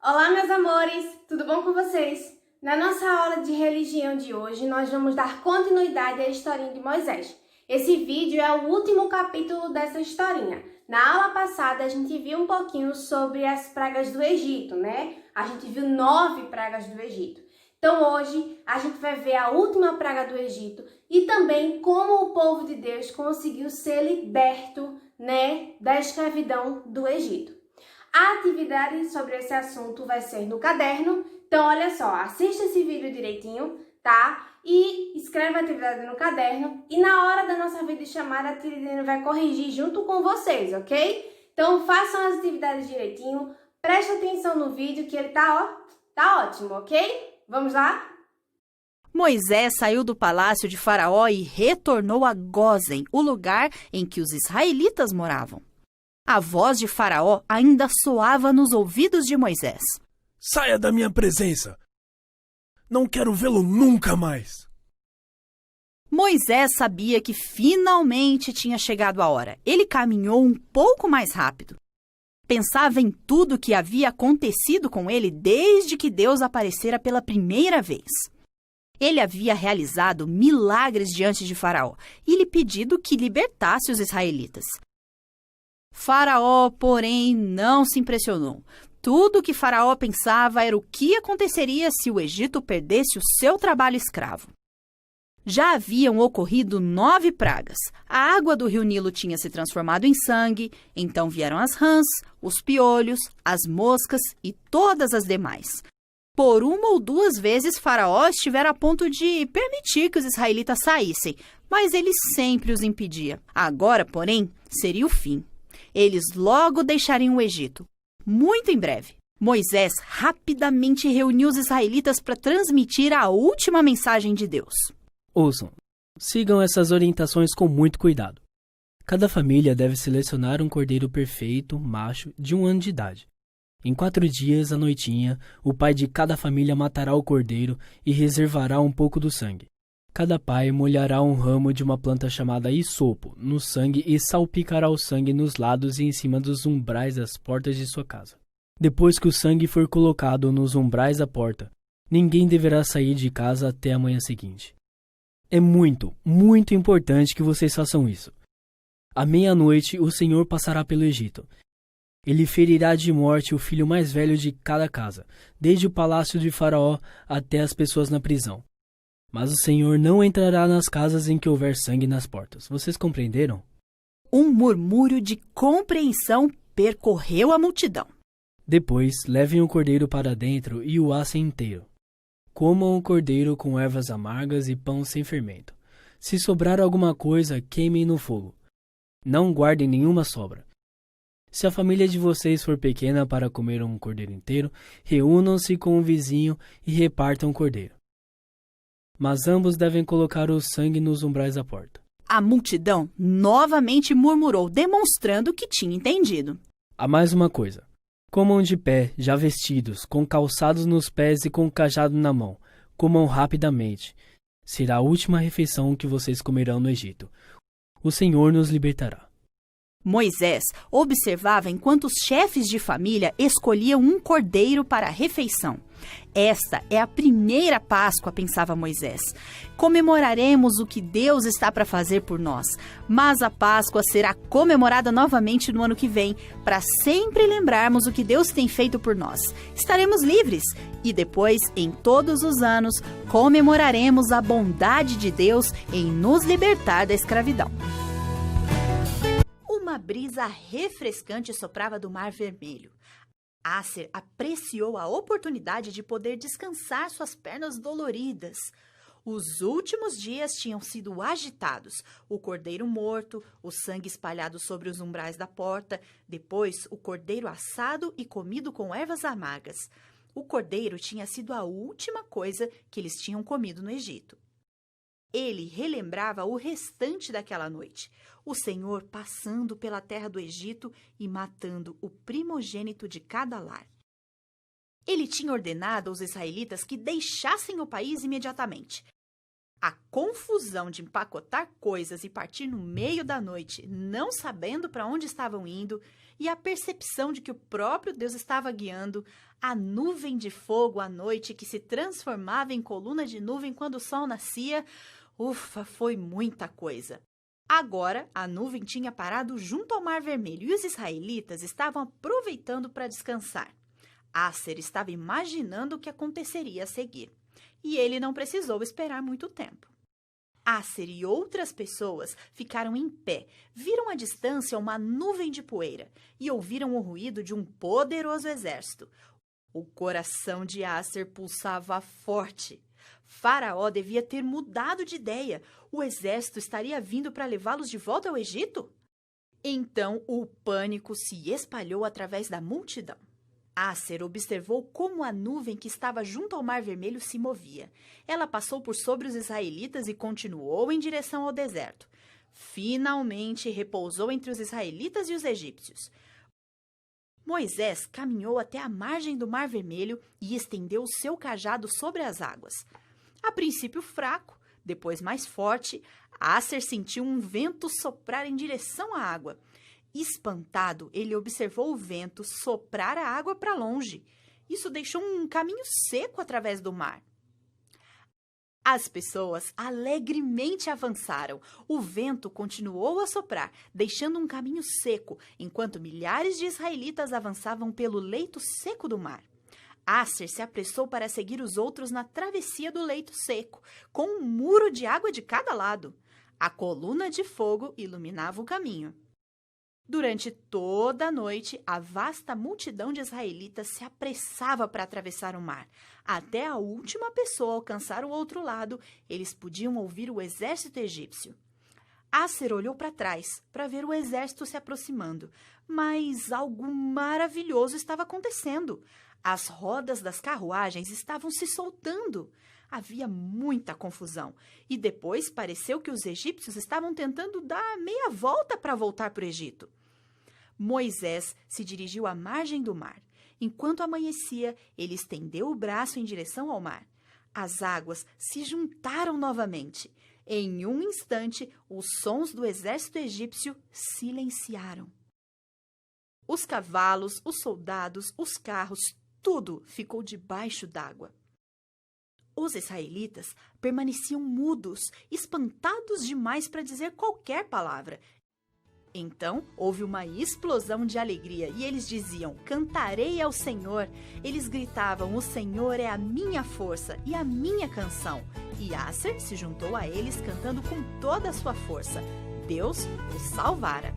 Olá, meus amores! Tudo bom com vocês? Na nossa aula de religião de hoje, nós vamos dar continuidade à historinha de Moisés. Esse vídeo é o último capítulo dessa historinha. Na aula passada, a gente viu um pouquinho sobre as pragas do Egito, né? A gente viu 9 pragas do Egito. Então, hoje, a gente vai ver a última praga do Egito e também como o povo de Deus conseguiu ser liberto, né, da escravidão do Egito. A atividade sobre esse assunto vai ser no caderno, então olha só, assista esse vídeo direitinho, tá? E escreve a atividade no caderno e na hora da nossa videochamada a Tiridine vai corrigir junto com vocês, ok? Então façam as atividades direitinho, preste atenção no vídeo que ele tá ótimo, ok? Vamos lá? Moisés saiu do palácio de Faraó e retornou a Gósen, o lugar em que os israelitas moravam. A voz de Faraó ainda soava nos ouvidos de Moisés. Saia da minha presença! Não quero vê-lo nunca mais! Moisés sabia que finalmente tinha chegado a hora. Ele caminhou um pouco mais rápido. Pensava em tudo que havia acontecido com ele desde que Deus aparecera pela primeira vez. Ele havia realizado milagres diante de Faraó e lhe pedido que libertasse os israelitas. Faraó, porém, não se impressionou. Tudo o que Faraó pensava era o que aconteceria se o Egito perdesse o seu trabalho escravo. Já haviam ocorrido 9 pragas. A água do rio Nilo tinha se transformado em sangue, então vieram as rãs, os piolhos, as moscas e todas as demais. Por uma ou duas vezes, Faraó estivera a ponto de permitir que os israelitas saíssem, mas ele sempre os impedia. Agora, porém, seria o fim. Eles logo deixariam o Egito, muito em breve. Moisés rapidamente reuniu os israelitas para transmitir a última mensagem de Deus. Ouçam, sigam essas orientações com muito cuidado. Cada família deve selecionar um cordeiro perfeito, macho, de 1 ano de idade. Em 4 dias, à noitinha, o pai de cada família matará o cordeiro e reservará um pouco do sangue. Cada pai molhará um ramo de uma planta chamada hisopo no sangue e salpicará o sangue nos lados e em cima dos umbrais das portas de sua casa. Depois que o sangue for colocado nos umbrais da porta, ninguém deverá sair de casa até a manhã seguinte. É muito, muito importante que vocês façam isso. À meia-noite, o Senhor passará pelo Egito. Ele ferirá de morte o filho mais velho de cada casa, desde o palácio de Faraó até as pessoas na prisão. Mas o Senhor não entrará nas casas em que houver sangue nas portas. Vocês compreenderam? Um murmúrio de compreensão percorreu a multidão. Depois, levem o cordeiro para dentro e o assem inteiro. Comam o cordeiro com ervas amargas e pão sem fermento. Se sobrar alguma coisa, queimem no fogo. Não guardem nenhuma sobra. Se a família de vocês for pequena para comer um cordeiro inteiro, reúnam-se com o vizinho e repartam o cordeiro. Mas ambos devem colocar o sangue nos umbrais da porta. A multidão novamente murmurou, demonstrando que tinha entendido. Há mais uma coisa. Comam de pé, já vestidos, com calçados nos pés e com cajado na mão. Comam rapidamente. Será a última refeição que vocês comerão no Egito. O Senhor nos libertará. Moisés observava enquanto os chefes de família escolhiam um cordeiro para a refeição. Esta é a primeira Páscoa, pensava Moisés. Comemoraremos o que Deus está para fazer por nós, mas a Páscoa será comemorada novamente no ano que vem, para sempre lembrarmos o que Deus tem feito por nós. Estaremos livres e depois, em todos os anos, comemoraremos a bondade de Deus em nos libertar da escravidão. Uma brisa refrescante soprava do Mar Vermelho. Aser apreciou a oportunidade de poder descansar suas pernas doloridas. Os últimos dias tinham sido agitados. O cordeiro morto, o sangue espalhado sobre os umbrais da porta, depois o cordeiro assado e comido com ervas amargas. O cordeiro tinha sido a última coisa que eles tinham comido no Egito. Ele relembrava o restante daquela noite, o Senhor passando pela terra do Egito e matando o primogênito de cada lar. Ele tinha ordenado aos israelitas que deixassem o país imediatamente. A confusão de empacotar coisas e partir no meio da noite, não sabendo para onde estavam indo, e a percepção de que o próprio Deus estava guiando, a nuvem de fogo à noite que se transformava em coluna de nuvem quando o sol nascia, ufa, foi muita coisa. Agora, a nuvem tinha parado junto ao Mar Vermelho e os israelitas estavam aproveitando para descansar. Aser estava imaginando o que aconteceria a seguir. E ele não precisou esperar muito tempo. Aser e outras pessoas ficaram em pé, viram à distância uma nuvem de poeira e ouviram o ruído de um poderoso exército. O coração de Aser pulsava forte. Faraó devia ter mudado de ideia. O exército estaria vindo para levá-los de volta ao Egito? Então o pânico se espalhou através da multidão. Aser observou como a nuvem que estava junto ao Mar Vermelho se movia. Ela passou por sobre os israelitas e continuou em direção ao deserto. Finalmente repousou entre os israelitas e os egípcios. Moisés caminhou até a margem do Mar Vermelho e estendeu o seu cajado sobre as águas. A princípio fraco, depois mais forte, Aser sentiu um vento soprar em direção à água. Espantado, ele observou o vento soprar a água para longe. Isso deixou um caminho seco através do mar. As pessoas alegremente avançaram. O vento continuou a soprar, deixando um caminho seco, enquanto milhares de israelitas avançavam pelo leito seco do mar. Aser se apressou para seguir os outros na travessia do leito seco, com um muro de água de cada lado. A coluna de fogo iluminava o caminho. Durante toda a noite, a vasta multidão de israelitas se apressava para atravessar o mar. Até a última pessoa alcançar o outro lado, eles podiam ouvir o exército egípcio. Aser olhou para trás para ver o exército se aproximando, mas algo maravilhoso estava acontecendo. As rodas das carruagens estavam se soltando. Havia muita confusão e depois pareceu que os egípcios estavam tentando dar meia volta para voltar para o Egito. Moisés se dirigiu à margem do mar. Enquanto amanhecia, ele estendeu o braço em direção ao mar. As águas se juntaram novamente. Em um instante, os sons do exército egípcio silenciaram. Os cavalos, os soldados, os carros, tudo ficou debaixo d'água. Os israelitas permaneciam mudos, espantados demais para dizer qualquer palavra. Então, houve uma explosão de alegria e eles diziam, cantarei ao Senhor. Eles gritavam, o Senhor é a minha força e a minha canção. E Aser se juntou a eles cantando com toda a sua força. Deus os salvara.